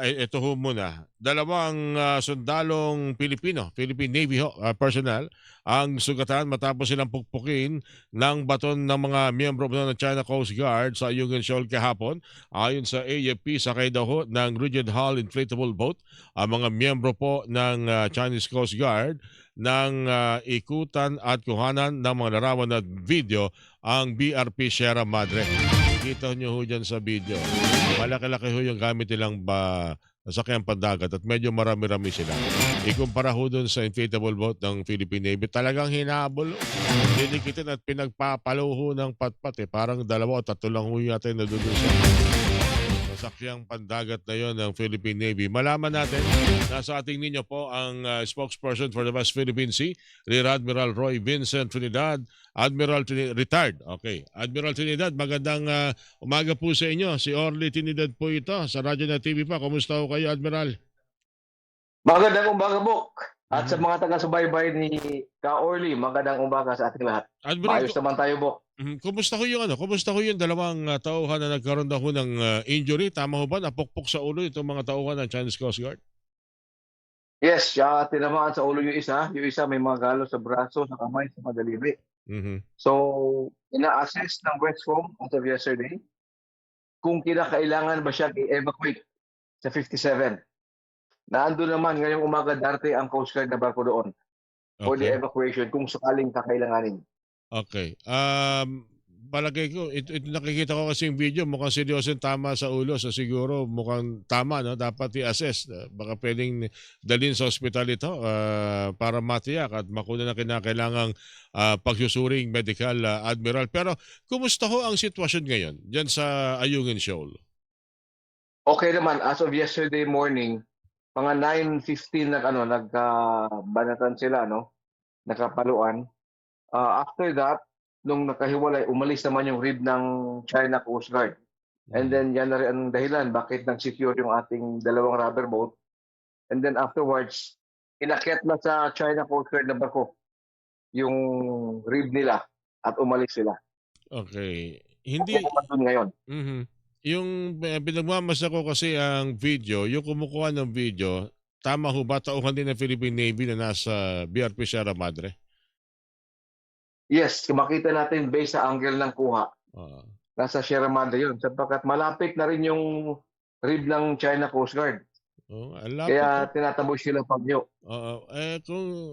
Ito ho muna, dalawang sundalong Pilipino, Philippine Navy personnel, ang sugatan matapos silang pukpukin ng baton ng mga miyembro ng China Coast Guard sa Ayungin Shoal kahapon. Ayon sa AFP, sakay daw ho ng rigid hull inflatable boat ang mga miyembro po ng Chinese Coast Guard ng ikutan at kuhanan ng mga larawan at video ang BRP Sierra Madre. Kita nyo ho dyan sa video. Malaki-laki ho yung gamit nilang sasakyan pandagat at medyo marami-rami sila. Ikumpara ho dun sa inflatable boat ng Philippine Navy, talagang hinabol. Dinikitin at pinagpapalo ho ng patpat eh. Parang dalawa o tatlo lang ho yata yung nadudusan. Sasakyang pandagat na yon ng Philippine Navy. Malaman natin, nasa ating ninyo po ang spokesperson for the West Philippine Sea, Rear Admiral Roy Vincent Trinidad, Retired. Okay. Admiral Trinidad, magandang umaga po sa inyo. Si Orly Trinidad po ito sa Radyo na TV pa. Kumusta ho kayo, Admiral? Magandang umaga, Bok. At sa Mhm. mga taga-subaybay ni Ka Orly, magandang umaga sa ating lahat. Admiral, Maayos naman tayo, Bok. kumusta ho yung kumusta ho yung dalawang tauhan na nagkaroon na ho ng injury? Tama ho ba? Napukpok sa ulo itong mga tauhan ng Chinese Coast Guard? Yes, tinamaan sa ulo yung isa. Yung isa may mga galos sa braso, sa kamay, sa madalibi. Mhm. So, ina-assess ng Westcom as of yesterday kung kinakailangan ba siya i-evacuate sa 57. Naandun naman ngayong umaga darte ang Coast Guard na barko doon for the Okay. evacuation kung sakaling kakailanganin. Okay. Palagay ko, ito nakikita ko kasi yung video, mukhang seryoso yung tama sa ulo. So siguro mukhang tama, no? Dapat i-assess. Baka pwedeng dalhin sa ospital ito para matiyak at makuha na kinakailangang pagsusuring medical, Admiral. Pero kumusta ho ang sitwasyon ngayon dyan sa Ayungin Shoal? Okay naman, as of yesterday morning, mga 9:15 nagkabanatan sila, no? Nakapaluan. After that, nung nakahiwalay, umalis naman yung rib ng China Coast Guard. And then yan na rin ang dahilan bakit nag-secure yung ating dalawang rubber boat. And then afterwards, inakyat na sa China Coast Guard na barko yung rib nila at umalis sila. Okay. Okay Hindi, naman dun ngayon. mhm. Yung pinagmamasdan ko kasi ang video, yung kumukuha ng video, tama ho ba tauhan din ng Philippine Navy na nasa BRP Sierra Madre? Yes, makita natin based sa angle ng kuha. Oo. Nasa Sierra Madre yun sapagkat malapit na rin yung rib ng China Coast Guard. Oo, ang lapit Kaya oh. tinataboy sila pagyo. Oo.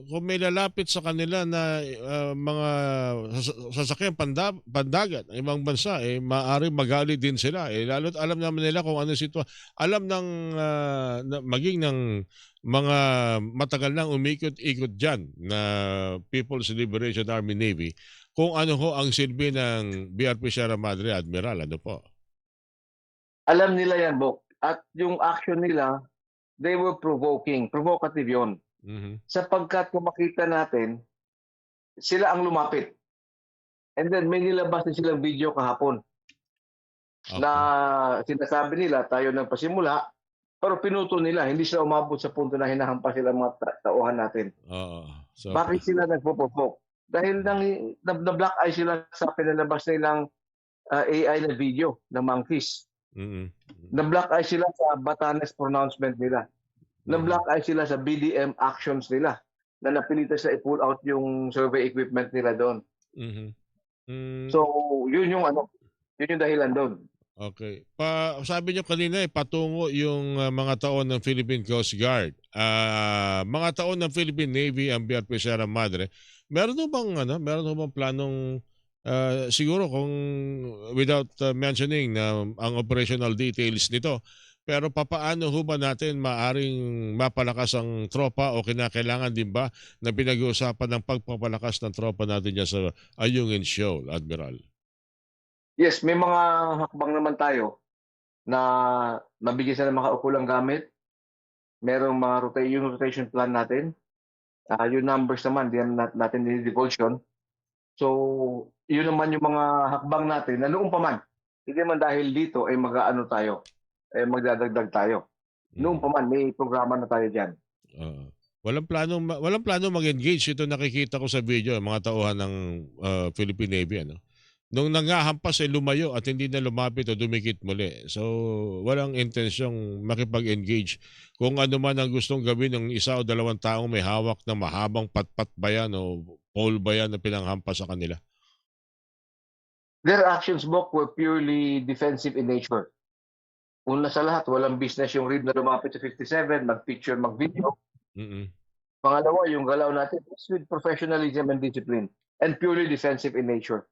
Kung may lalapit sa kanila na mga sasakyan pandagat ng ibang bansa, maaaring magalit din sila. Lalo't alam naman nila kung ano alam ng maging ng mga matagal nang umikot-ikot dyan na People's Liberation Army Navy kung ano ho ang silbi ng BRP Sierra Madre, Admiral. Ano po? Alam nila yan, Bok. At yung action nila, they were provocative yon. Mhm. Sapagkat kung makita natin, sila ang lumapit. And then may nilabas din silang video kahapon na Okay. sinasabi nila tayo nagpasimula, pero pinuto nila, hindi sila umabot sa punto na hinahampas sila mga tauhan natin. Oo. So, Bakit sila nagpo-provoke? Dahil na-black eye sila sa pinalabas nilang AI na video ng monkeys. mm. Na-black eye sila sa Batanes pronouncement nila. Na-black eye sila sa BDM actions nila na napilitan sila i-pull out yung survey equipment nila doon. Mhm. Mm. So, yun yung dahilan doon. Okay. Sabi niyo kanina patungo yung mga taon ng Philippine Coast Guard. Mga taon ng Philippine Navy ang BRP Sierra Madre. Meron ho bang planong siguro kung without mentioning na ang operational details nito, pero papaano ho ba natin maaring mapalakas ang tropa o kinakailangan din ba na pinag-uusapan ng pagpapalakas ng tropa natin dyan sa Ayungin Shoal, Admiral? Yes, may mga hakbang naman tayo na mabigyan sila ng mga ukulang gamit. Merong mga rotation plan natin. Yung numbers naman, di natin dinidivulge yun. So, yun naman yung mga hakbang natin na noong pa man. Hindi man dahil dito ay mag-aano tayo, ay magdadagdag tayo. Noong pa man, may programa na tayo dyan. Oo. Walang plano mag-engage. Ito nakikita ko sa video, mga tauhan ng Philippine Navy. Ano? nung nangahampas ay lumayo at hindi na lumapit o dumikit muli. So, walang intensyong makipag-engage. Kung ano man ang gustong gawin ng isa o dalawang taong may hawak na mahabang patpat ba yan o pole ba yan na pinanghampas sa kanila. Their actions, Bok, were purely defensive in nature. Una sa lahat, walang business yung Reeb na lumapit sa 57, mag-picture, mag-video. Mm. Pangalawa, yung galaw natin is with professionalism and discipline and purely defensive in nature.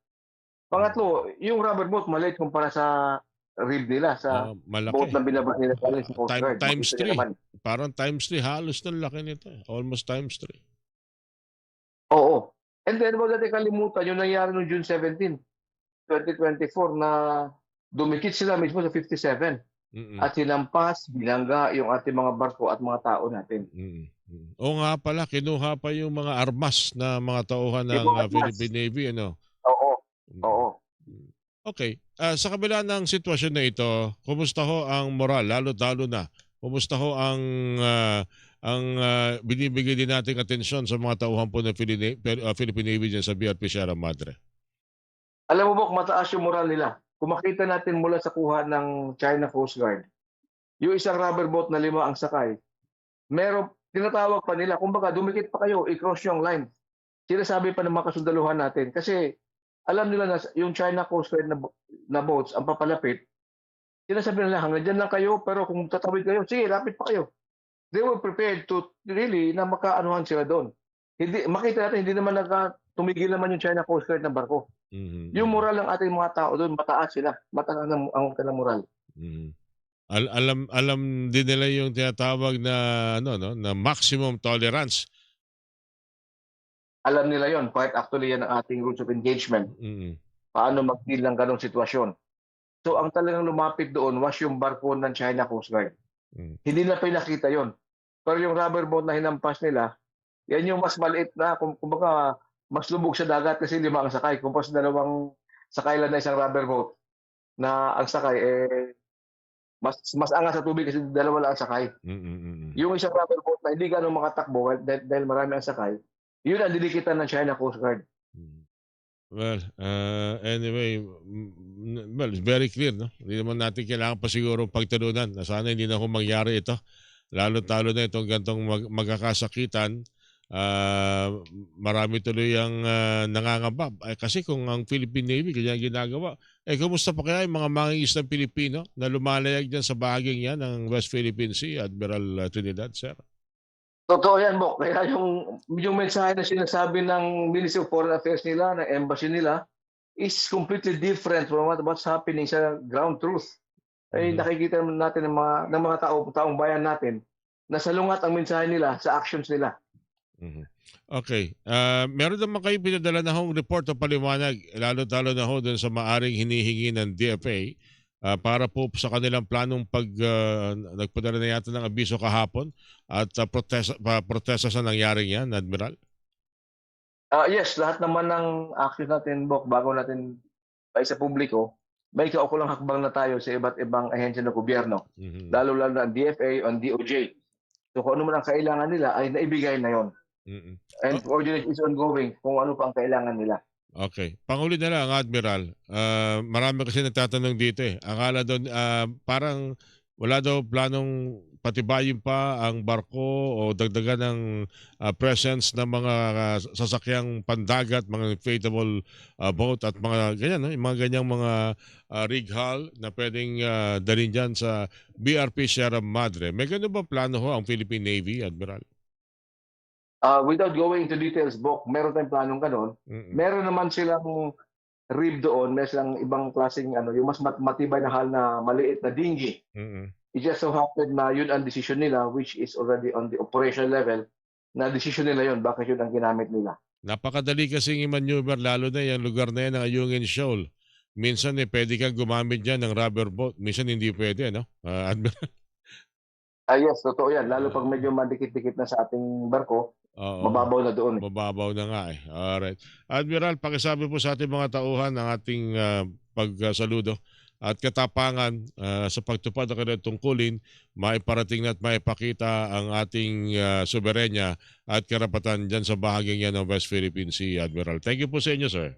Pangatlo, yung rubber boat maliit kumpara sa Reeb nila, sa boat Malaki. na binaba nila galing sa Coast Guard. Times Makita niyo 3. naman. Parang times 3. Halos ng laki nito. Almost times 3. Oo. And then, wag natin kalimutan yung nangyari noong June 17, 2024 na dumikit sila mismo sa 57 Mm. at hinampas, binangga yung ating mga barko at mga tao natin. Oo nga pala, kinuha pa yung mga armas na mga tauhan Yung ng mga armas. Philippine Navy, ano? Oo. Mm. Oo. Okay. Sa kabila ng sitwasyon na ito, kumusta ho ang moral, lalo-lalo na? Kumusta ho ang binibigay din nating atensyon sa mga tauhan po ng Philippine Navy dyan sa BRP Sierra Madre? Alam mo, Bok, mataas yung moral nila. Kung makita natin mula sa kuha ng China Coast Guard, yung isang rubber boat na 5 ang sakay, meron, tinatawag pa nila, kumbaga dumikit pa kayo, i-cross yung line. Sinasabi pa ng mga kasundaluhan natin. Kasi alam nila na yung China Coast Guard na boats ang papalapit, sinasabi nila hanggang dyan lang kayo, pero kung tatawid kayo, sige, lapit pa kayo. They were prepared to really na makaanuhan sila doon. Hindi, makita natin, hindi naman tumigil naman yung China Coast Guard ng barko. Yung moral ng ating mga tao doon, mataas sila. Mataas ang kanilang moral. Mhm. Alam din nila yung tinatawag na ano no, na maximum tolerance. Alam nila yon, part actually yan ang ating rules of engagement. Mm. Paano mag-deal ng ganong sitwasyon. So ang talagang lumapit doon was yung barko ng China Coast Guard. Mm. Hindi na pinakita yon. Pero yung rubber boat na hinampas nila, yan yung mas maliit na, kumbaga mas lubog sa dagat kasi 5 ang sakay. Kung sa 2 sakay lang na isang rubber boat na ang sakay, mas angas sa tubig kasi 2 lang ang sakay. Yung isang rubber boat na hindi ganun makatakbo dahil marami ang sakay, yun ang dinikitan ng China Coast Guard. Well, anyway, well, it's very clear, no? Hindi naman natin kailangan pa siguro pagtalunan na sana hindi na ho mangyari ito. Lalo-talo na itong gantong magkakasakitan. Marami tuloy ang nangangamba. Kasi kung ang Philippine Navy ganyan ginagawa, kumusta pa kaya yung mga mangingisdang Pilipino na lumalayag dyan sa bahaging yan ng West Philippine Sea, Admiral Trinidad, sir? Totoo yan, Bok. Kaya yung mensahe na sinasabi ng Ministry of Foreign Affairs nila, ng embassy nila, is completely different from what's happening sa ground truth. Nakikita natin ng mga taong bayan natin na salungat ang mensahe nila sa actions nila. Okay. Meron naman kayo pinadala na hong report o paliwanag, lalo-lalo na ho doon sa maaring hinihingi ng DFA para po sa kanilang planong nagpadala na yata ng abiso kahapon at protesta sa nangyaring yan, Admiral? Yes, lahat naman ng action natin, Bok, bago natin sa publiko, may kaukulang hakbang na tayo sa iba't ibang ahensya ng gobyerno, lalo-lalo na ang DFA o ang DOJ. So kung ano man ang kailangan nila ay naibigay na yon. And coordination is ongoing kung ano pa ang kailangan nila. Okay. Panghuli na lang, Admiral. Marami kasi nagtatanong dito eh. Akala doon, parang wala daw planong patibayin pa ang barko o dagdagan ng presence ng mga sasakyang pandagat, mga inflatable boat at mga ganyan, no? Yung mga ganyang mga rig hull na pwedeng dalhin dyan sa BRP Sierra Madre. May ganun ba plano ho ang Philippine Navy, Admiral? Without going into details, Bok, meron tayong planong ganon. Meron naman silang rib doon, meron silang ibang klaseng yung mas matibay na hal na maliit na dinghy. It just so happened na yun ang decision nila, which is already on the operational level, na decision nila yun, bakit yun ang ginamit nila. Napakadali kasing i-maneuver, lalo na yung lugar na yan ng Ayungin Shoal. Minsan pwede kang gumamit dyan ng rubber boat. Minsan hindi pwede, no? Admiral? Yes, totoo yan. Lalo pag medyo madikit-dikit na sa ating barko, mababaw na doon. Mababaw na nga eh. Alright. Admiral, pakisabi po sa ating mga tauhan ng ating pagsaludo at katapangan sa pagtupad ng kanilang tungkulin, maiparating at maipakita ang ating soberenya at karapatan dyan sa bahaging yan ng West Philippine Sea, Admiral. Thank you po sa inyo, sir.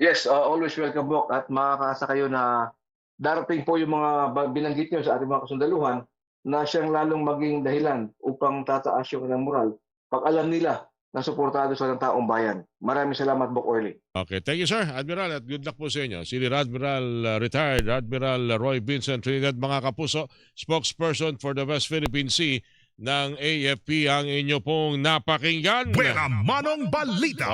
Yes, always welcome po at makakaasa kayo na darating po yung mga binanggit niyo sa ating mga kasundaluhan na siyang lalong maging dahilan upang tataas yung kanilang moral pag alam nila na suportado sa ng taong bayan. Maraming salamat, Bok Orly. Okay, thank you sir, Admiral, at good luck po sa inyo. Si Rear Admiral Retired Admiral Roy Vincent Trinidad, mga kapuso, spokesperson for the West Philippine Sea ng AFP ang inyo pong napakinggan. Buena Manong Balita.